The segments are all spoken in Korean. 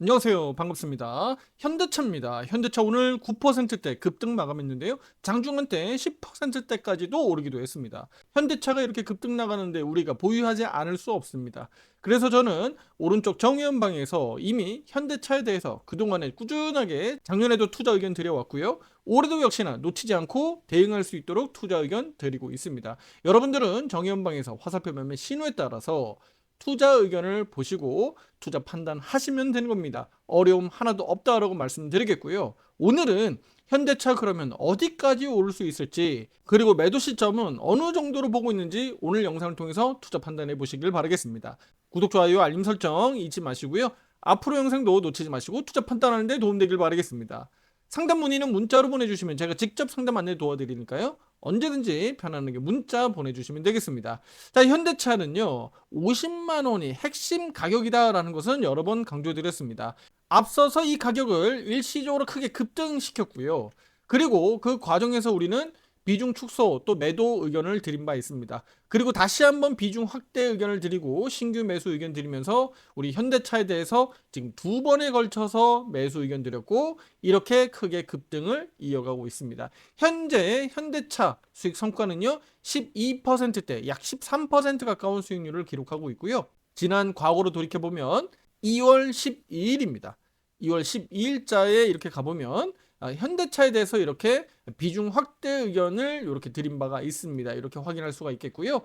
안녕하세요. 반갑습니다. 현대차입니다. 현대차 오늘 9%대 급등 마감했는데요. 장중한 때 10%대까지도 오르기도 했습니다. 현대차가 이렇게 급등 나가는데 우리가 보유하지 않을 수 없습니다. 그래서 저는 오른쪽 정의연방에서 이미 현대차에 대해서 그동안에 꾸준하게 작년에도 투자 의견 드려왔고요. 올해도 역시나 놓치지 않고 대응할 수 있도록 투자 의견 드리고 있습니다. 여러분들은 정의연방에서 화살표 매매 신호에 따라서 투자 의견을 보시고 투자 판단하시면 되는 겁니다. 어려움 하나도 없다라고 말씀드리겠고요. 오늘은 현대차 그러면 어디까지 오를 수 있을지, 그리고 매도 시점은 어느 정도로 보고 있는지 오늘 영상을 통해서 투자 판단해 보시길 바라겠습니다. 구독, 좋아요, 알림 설정 잊지 마시고요. 앞으로 영상도 놓치지 마시고 투자 판단하는 데 도움되길 바라겠습니다. 상담 문의는 문자로 보내주시면 제가 직접 상담 안내 도와드리니까요. 언제든지 편안하게 문자 보내주시면 되겠습니다. 자, 현대차는요 50만 원이 핵심 가격이다라는 것은 여러 번 강조드렸습니다. 앞서서 이 가격을 일시적으로 크게 급등시켰고요. 그리고 그 과정에서 우리는 비중 축소 또 매도 의견을 드린 바 있습니다. 그리고 다시 한번 비중 확대 의견을 드리고 신규 매수 의견 드리면서 우리 현대차에 대해서 지금 두 번에 걸쳐서 매수 의견 드렸고 이렇게 크게 급등을 이어가고 있습니다. 현재 현대차 수익 성과는요 12%대 약 13% 가까운 수익률을 기록하고 있고요. 지난 과거로 돌이켜보면 2월 12일입니다. 2월 12일자에 이렇게 가보면 현대차에 대해서 이렇게 비중 확대 의견을 이렇게 드린 바가 있습니다. 이렇게 확인할 수가 있겠고요.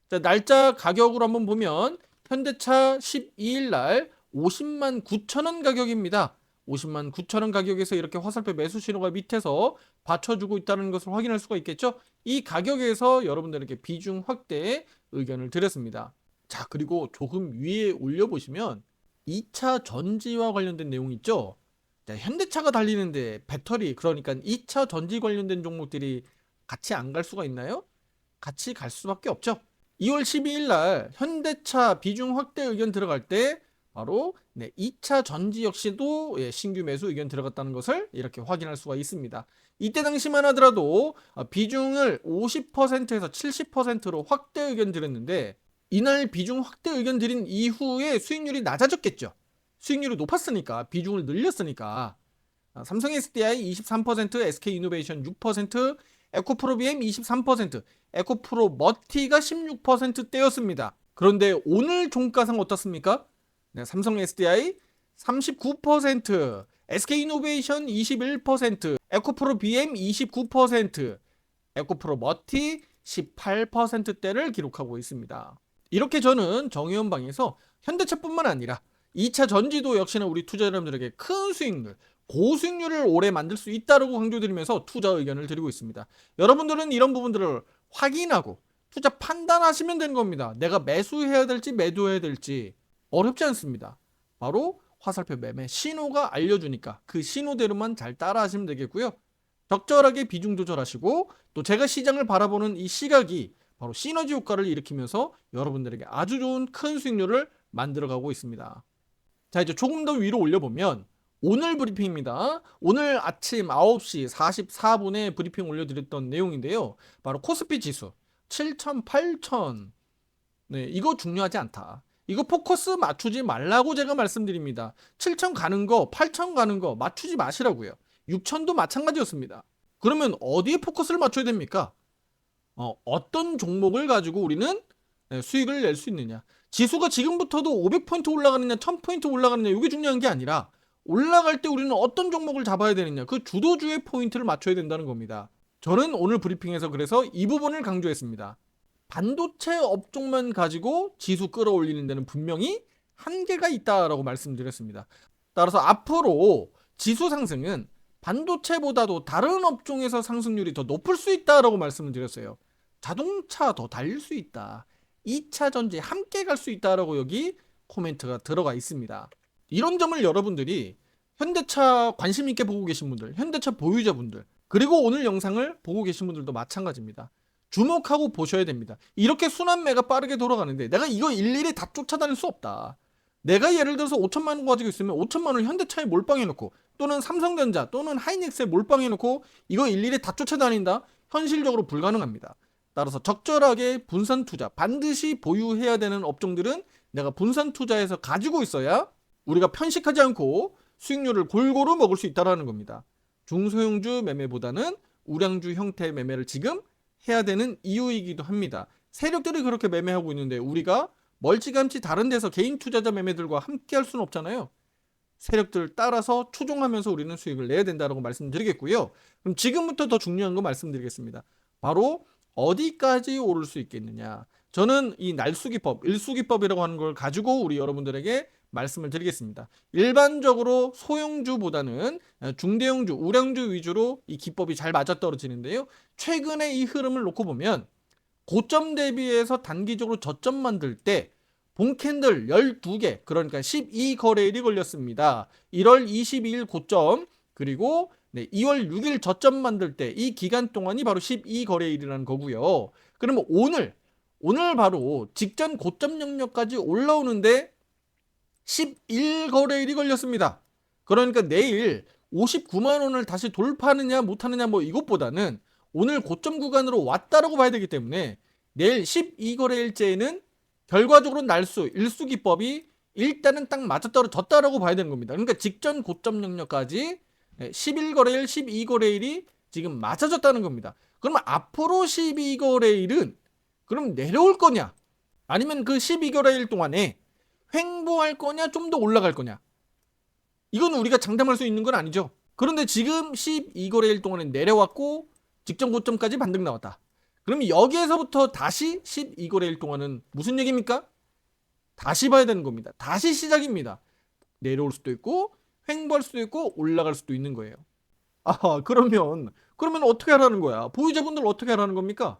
자, 날짜 가격으로 한번 보면 현대차 12일 날 50만 9천 원 가격입니다. 50만 9천 원 가격에서 이렇게 화살표 매수 신호가 밑에서 받쳐주고 있다는 것을 확인할 수가 있겠죠. 이 가격에서 여러분들에게 비중 확대의 의견을 드렸습니다. 자, 그리고 조금 위에 올려보시면 2차 전지와 관련된 내용 있죠. 현대차가 달리는데 배터리, 그러니까 2차 전지 관련된 종목들이 같이 안 갈 수가 있나요? 같이 갈 수밖에 없죠. 2월 12일 날 현대차 비중 확대 의견 들어갈 때 바로 2차 전지 역시도 신규 매수 의견 들어갔다는 것을 이렇게 확인할 수가 있습니다. 이때 당시만 하더라도 비중을 50%에서 70%로 확대 의견 드렸는데 이날 비중 확대 의견 드린 이후에 수익률이 낮아졌겠죠. 수익률이 높았으니까, 비중을 늘렸으니까. 삼성 SDI 23%, SK이노베이션 6%, 에코프로 BM 23%, 에코프로 머티가 16%대였습니다. 그런데 오늘 종가상 어떻습니까? 네, 삼성 SDI 39%, SK이노베이션 21%, 에코프로 BM 29%, 에코프로 머티 18%대를 기록하고 있습니다. 이렇게 저는 정의연방에서 현대차뿐만 아니라 2차 전지도 역시나 우리 투자 여러분들에게 큰 수익률, 고수익률을 올해 만들 수 있다고 강조드리면서 투자 의견을 드리고 있습니다. 여러분들은 이런 부분들을 확인하고 투자 판단하시면 되는 겁니다. 내가 매수해야 될지 매도해야 될지 어렵지 않습니다. 바로 화살표 매매 신호가 알려주니까 그 신호대로만 잘 따라하시면 되겠고요. 적절하게 비중 조절하시고 또 제가 시장을 바라보는 이 시각이 바로 시너지 효과를 일으키면서 여러분들에게 아주 좋은 큰 수익률을 만들어가고 있습니다. 자, 이제 조금 더 위로 올려보면 오늘 브리핑입니다. 오늘 아침 9시 44분에 브리핑 올려드렸던 내용인데요. 바로 코스피 지수 7천, 8천. 네, 이거 중요하지 않다. 이거 포커스 맞추지 말라고 제가 말씀드립니다. 7천 가는 거, 8천 가는 거 맞추지 마시라고요. 6천도 마찬가지였습니다. 그러면 어디에 포커스를 맞춰야 됩니까? 어떤 종목을 가지고 우리는 수익을 낼 수 있느냐. 지수가 지금부터도 500포인트 올라가느냐 1000포인트 올라가느냐 이게 중요한 게 아니라 올라갈 때 우리는 어떤 종목을 잡아야 되느냐, 그 주도주의 포인트를 맞춰야 된다는 겁니다. 저는 오늘 브리핑에서 그래서 이 부분을 강조했습니다. 반도체 업종만 가지고 지수 끌어올리는 데는 분명히 한계가 있다라고 말씀드렸습니다. 따라서 앞으로 지수 상승은 반도체보다도 다른 업종에서 상승률이 더 높을 수 있다라고 말씀을 드렸어요. 자동차 더 달릴 수 있다. 2차 전지 함께 갈 수 있다라고 여기 코멘트가 들어가 있습니다. 이런 점을 여러분들이 현대차 관심 있게 보고 계신 분들, 현대차 보유자분들, 그리고 오늘 영상을 보고 계신 분들도 마찬가지입니다. 주목하고 보셔야 됩니다. 이렇게 순환매가 빠르게 돌아가는데 내가 이거 일일이 다 쫓아다닐 수 없다. 내가 예를 들어서 5천만 원 가지고 있으면 5천만 원을 현대차에 몰빵해놓고 또는 삼성전자 또는 하이닉스에 몰빵해놓고 이거 일일이 다 쫓아다닌다? 현실적으로 불가능합니다. 따라서 적절하게 분산 투자, 반드시 보유해야 되는 업종들은 내가 분산 투자해서 가지고 있어야 우리가 편식하지 않고 수익률을 골고루 먹을 수 있다는 겁니다. 중소형주 매매보다는 우량주 형태의 매매를 지금 해야 되는 이유이기도 합니다. 세력들이 그렇게 매매하고 있는데 우리가 멀찌감치 다른 데서 개인 투자자 매매들과 함께 할 수는 없잖아요. 세력들 따라서 추종하면서 우리는 수익을 내야 된다고 말씀드리겠고요. 그럼 지금부터 더 중요한 거 말씀드리겠습니다. 바로 어디까지 오를 수 있겠느냐. 저는 이 날수기법, 일수기법이라고 하는 걸 가지고 우리 여러분들에게 말씀을 드리겠습니다. 일반적으로 소형주보다는 중대형주, 우량주 위주로 이 기법이 잘 맞아떨어지는데요. 최근에 이 흐름을 놓고 보면 고점 대비해서 단기적으로 저점 만들 때 본캔들 12개, 그러니까 12거래일이 걸렸습니다. 1월 22일 고점, 그리고 2월 6일 저점 만들 때 이 기간 동안이 바로 12거래일이라는 거고요. 그러면 오늘 바로 직전 고점 영역까지 올라오는데 11거래일이 걸렸습니다. 그러니까 내일 59만 원을 다시 돌파하느냐 못하느냐 뭐 이것보다는 오늘 고점 구간으로 왔다라고 봐야 되기 때문에 내일 12거래일째에는 결과적으로 날수, 일수기법이 일단은 딱 맞아떨어졌다라고 봐야 되는 겁니다. 그러니까 직전 고점 영역까지 11거래일, 12거래일이 지금 맞아졌다는 겁니다. 그러면 앞으로 12거래일은 그럼 내려올 거냐? 아니면 그 12거래일 동안에 횡보할 거냐? 좀 더 올라갈 거냐? 이건 우리가 장담할 수 있는 건 아니죠. 그런데 지금 12거래일 동안에 내려왔고 직전 고점까지 반등 나왔다. 그럼 여기에서부터 다시 12거래일 동안은 무슨 얘기입니까? 다시 봐야 되는 겁니다. 다시 시작입니다. 내려올 수도 있고 횡보할 수도 있고 올라갈 수도 있는 거예요. 그러면 어떻게 하라는 거야? 보유자분들 어떻게 하라는 겁니까?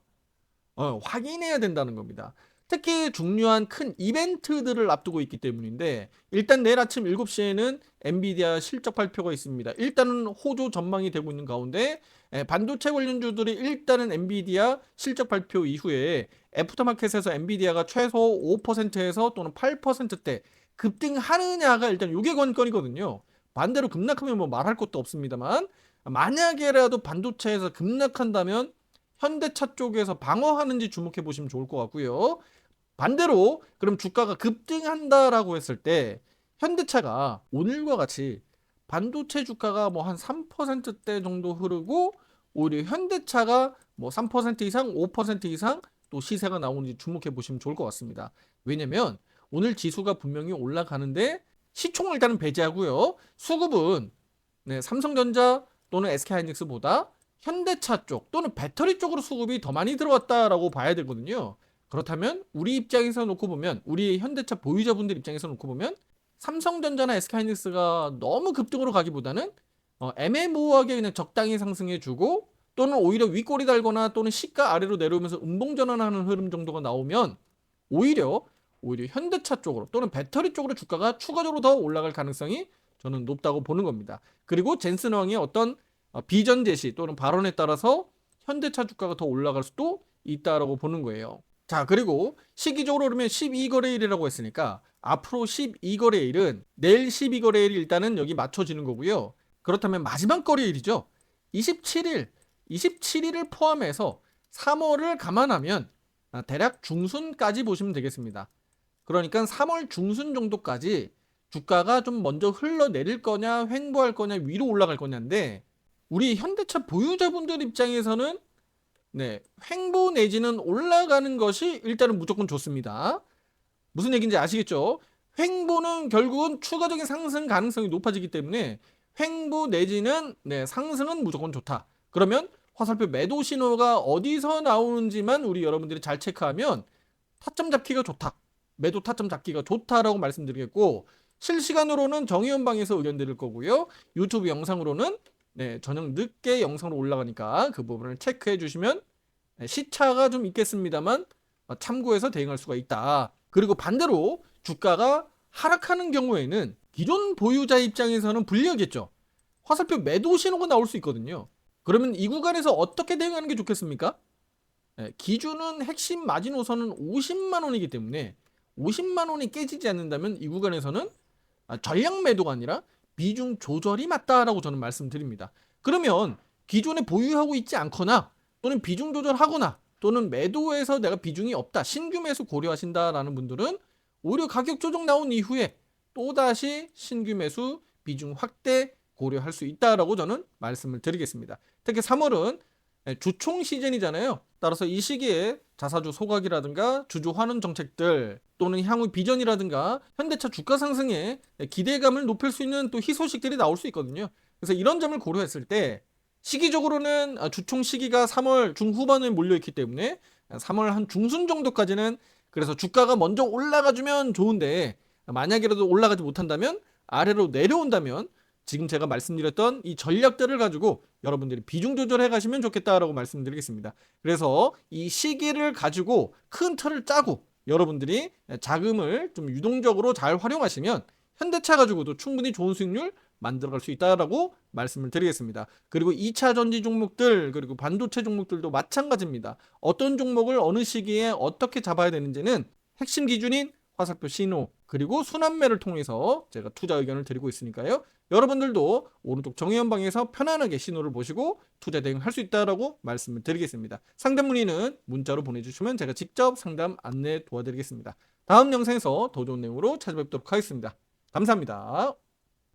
확인해야 된다는 겁니다. 특히 중요한 큰 이벤트들을 앞두고 있기 때문인데 일단 내일 아침 7시에는 엔비디아 실적 발표가 있습니다. 일단은 호조 전망이 되고 있는 가운데 반도체 관련주들이 일단은 엔비디아 실적 발표 이후에 애프터마켓에서 엔비디아가 최소 5%에서 또는 8%대 급등하느냐가 일단 요게 관건이거든요. 반대로 급락하면 뭐 말할 것도 없습니다만 만약에라도 반도체에서 급락한다면 현대차 쪽에서 방어하는지 주목해 보시면 좋을 것 같고요. 반대로 그럼 주가가 급등한다라고 했을 때 현대차가 오늘과 같이 반도체 주가가 뭐 한 3%대 정도 흐르고 오히려 현대차가 뭐 3% 이상, 5% 이상 또 시세가 나오는지 주목해 보시면 좋을 것 같습니다. 왜냐면 오늘 지수가 분명히 올라가는데 시총을 일단은 배제하고요. 수급은 삼성전자 또는 SK하이닉스보다 현대차 쪽 또는 배터리 쪽으로 수급이 더 많이 들어왔다라고 봐야 되거든요. 그렇다면 우리 입장에서 놓고 보면 우리 현대차 보유자분들 입장에서 놓고 보면 삼성전자나 SK하이닉스가 너무 급등으로 가기보다는 애매모호하게 그냥 적당히 상승해주고 또는 오히려 윗꼬리 달거나 또는 시가 아래로 내려오면서 음봉전환하는 흐름 정도가 나오면 오히려 현대차 쪽으로 또는 배터리 쪽으로 주가가 추가적으로 더 올라갈 가능성이 저는 높다고 보는 겁니다. 그리고 젠슨왕의 어떤 비전 제시 또는 발언에 따라서 현대차 주가가 더 올라갈 수도 있다라고 보는 거예요. 자, 그리고 시기적으로 그러면 12거래일이라고 했으니까 앞으로 12거래일은 내일 12거래일이 일단은 여기 맞춰지는 거고요. 그렇다면 마지막 거래일이죠. 27일을 포함해서 3월을 감안하면 대략 중순까지 보시면 되겠습니다. 그러니까 3월 중순 정도까지 주가가 좀 먼저 흘러내릴 거냐 횡보할 거냐 위로 올라갈 거냐인데 우리 현대차 보유자분들 입장에서는 횡보 내지는 올라가는 것이 일단은 무조건 좋습니다. 무슨 얘기인지 아시겠죠? 횡보는 결국은 추가적인 상승 가능성이 높아지기 때문에 횡보 내지는 상승은 무조건 좋다. 그러면 화살표 매도 신호가 어디서 나오는지만 우리 여러분들이 잘 체크하면 타점 잡기가 좋다. 매도 타점 잡기가 좋다라고 말씀드리겠고 실시간으로는 정의연방에서 의견 드릴 거고요. 유튜브 영상으로는 저녁 늦게 영상으로 올라가니까 그 부분을 체크해 주시면 시차가 좀 있겠습니다만 참고해서 대응할 수가 있다. 그리고 반대로 주가가 하락하는 경우에는 기존 보유자 입장에서는 불리하겠죠. 화살표 매도 신호가 나올 수 있거든요. 그러면 이 구간에서 어떻게 대응하는 게 좋겠습니까? 기준은 핵심 마지노선은 50만 원이기 때문에 50만 원이 깨지지 않는다면 이 구간에서는 전량 매도가 아니라 비중 조절이 맞다라고 저는 말씀드립니다. 그러면 기존에 보유하고 있지 않거나 또는 비중 조절하거나 또는 매도에서 내가 비중이 없다, 신규 매수 고려하신다라는 분들은 오히려 가격 조정 나온 이후에 또다시 신규 매수 비중 확대 고려할 수 있다라고 저는 말씀을 드리겠습니다. 특히 3월은 주총 시즌이잖아요. 따라서 이 시기에 자사주 소각이라든가 주주 환원 정책들 또는 향후 비전이라든가 현대차 주가 상승에 기대감을 높일 수 있는 또 희소식들이 나올 수 있거든요. 그래서 이런 점을 고려했을 때 시기적으로는 주총 시기가 3월 중후반에 몰려있기 때문에 3월 한 중순 정도까지는 그래서 주가가 먼저 올라가주면 좋은데 만약이라도 올라가지 못한다면 아래로 내려온다면 지금 제가 말씀드렸던 이 전략들을 가지고 여러분들이 비중 조절해 가시면 좋겠다라고 말씀드리겠습니다. 그래서 이 시기를 가지고 큰 틀을 짜고 여러분들이 자금을 좀 유동적으로 잘 활용하시면 현대차 가지고도 충분히 좋은 수익률 만들어갈 수 있다라고 말씀을 드리겠습니다. 그리고 2차 전지 종목들 그리고 반도체 종목들도 마찬가지입니다. 어떤 종목을 어느 시기에 어떻게 잡아야 되는지는 핵심 기준인 화살표 신호 그리고 순환매를 통해서 제가 투자 의견을 드리고 있으니까요. 여러분들도 오른쪽 정의연방에서 편안하게 신호를 보시고 투자 대응할 수 있다라고 말씀을 드리겠습니다. 상담 문의는 문자로 보내주시면 제가 직접 상담 안내 도와드리겠습니다. 다음 영상에서 더 좋은 내용으로 찾아뵙도록 하겠습니다. 감사합니다.